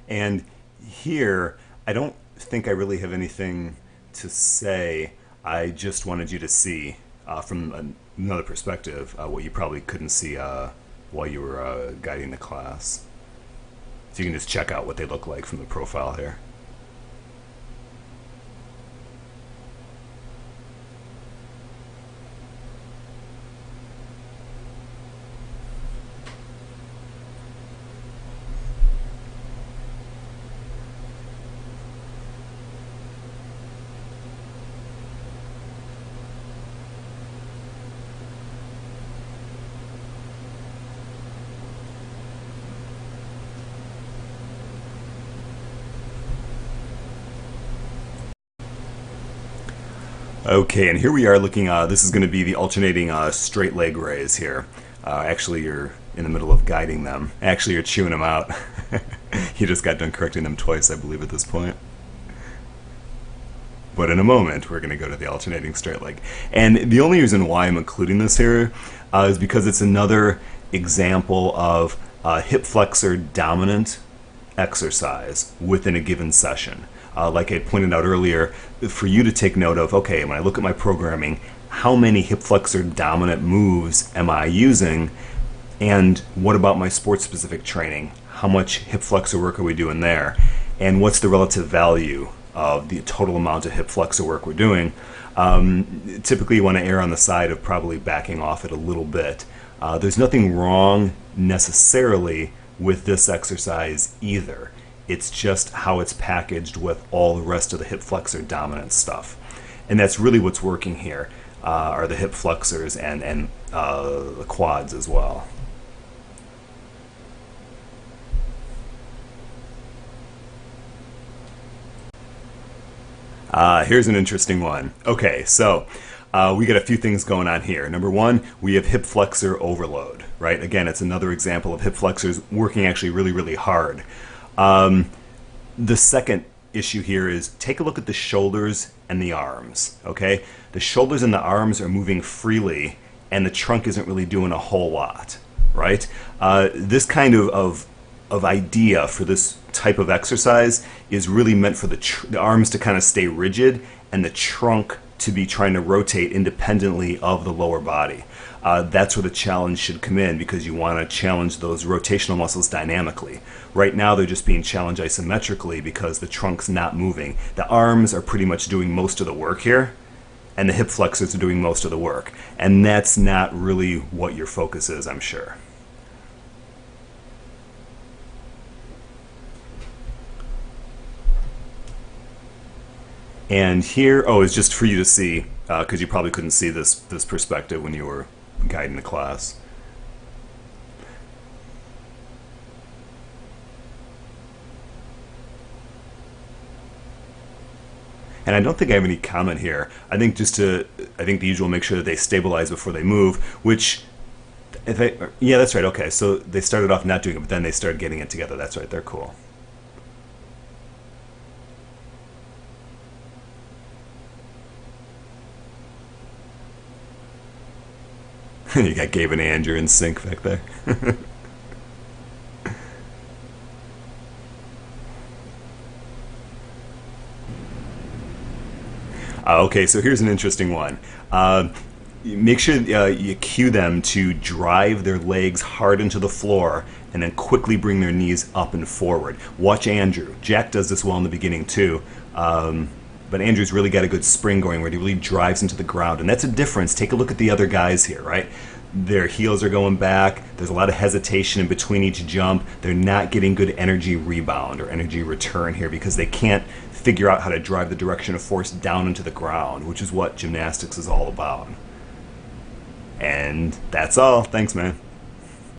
And here, I don't think I really have anything to say. I just wanted you to see from another perspective what you probably couldn't see while you were guiding the class. So you can just check out what they look like from the profile here. Okay, and here we are looking, this is going to be the alternating straight leg raise here. Actually, you're in the middle of guiding them. Actually, you're chewing them out. You just got done correcting them twice, I believe, at this point. But in a moment, we're going to go to the alternating straight leg. And the only reason why I'm including this here is because it's another example of hip flexor dominant exercise within a given session. Like I pointed out earlier, for you to take note of, okay, when I look at my programming, how many hip flexor dominant moves am I using? And what about my sports specific training? How much hip flexor work are we doing there? And what's the relative value of the total amount of hip flexor work we're doing? Typically you want to err on the side of probably backing off it a little bit. There's nothing wrong necessarily with this exercise either. It's just how it's packaged with all the rest of the hip flexor dominant stuff. And that's really what's working here, are the hip flexors and the quads as well. Here's an interesting one. Okay, so we got a few things going on here. Number one, we have hip flexor overload, right? Again, it's another example of hip flexors working actually really, really hard. The second issue here is take a look at the shoulders and the arms, okay? The shoulders and the arms are moving freely and the trunk isn't really doing a whole lot, right? This kind of idea for this type of exercise is really meant for the arms to kind of stay rigid and the trunk to be trying to rotate independently of the lower body. That's where the challenge should come in because you want to challenge those rotational muscles dynamically. Right now they're just being challenged isometrically because the trunk's not moving. The arms are pretty much doing most of the work here and the hip flexors are doing most of the work. And that's not really what your focus is, I'm sure. And here, oh, it's just for you to see, because you probably couldn't see this perspective when you were guiding the class. And I don't think I have any comment here. I think I think the usual make sure that they stabilize before they move, which, yeah, that's right, okay. So they started off not doing it, but then they started getting it together. That's right, they're cool. You got Gabe and Andrew in sync back there. Okay, so here's an interesting one. Make sure you cue them to drive their legs hard into the floor and then quickly bring their knees up and forward. Watch Andrew. Jack does this well in the beginning too. But Andrew's really got a good spring going where he really drives into the ground. And that's a difference. Take a look at the other guys here, right? Their heels are going back. There's a lot of hesitation in between each jump. They're not getting good energy rebound or energy return here because they can't figure out how to drive the direction of force down into the ground, which is what gymnastics is all about. And that's all. Thanks, man.